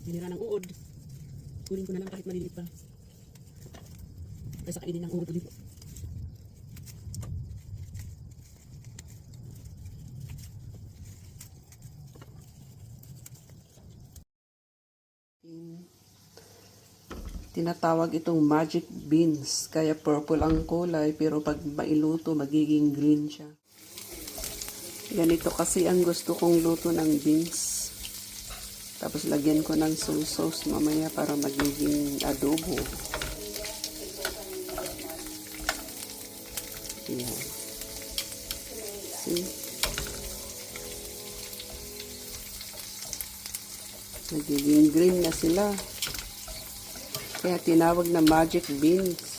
Minira ng uod. Kunin ko na lang kahit maliliit pa. Kaysa kainin ng uod ulit. Tinatawag itong magic beans. Kaya purple ang kulay, pero pag mailuto, magiging green siya. Ganito kasi ang gusto kong luto ng beans. Tapos lagyan ko ng soy sauce mamaya para magiging adobo. Ayan. See? Nagiging green na sila. Kaya tinawag na magic beans.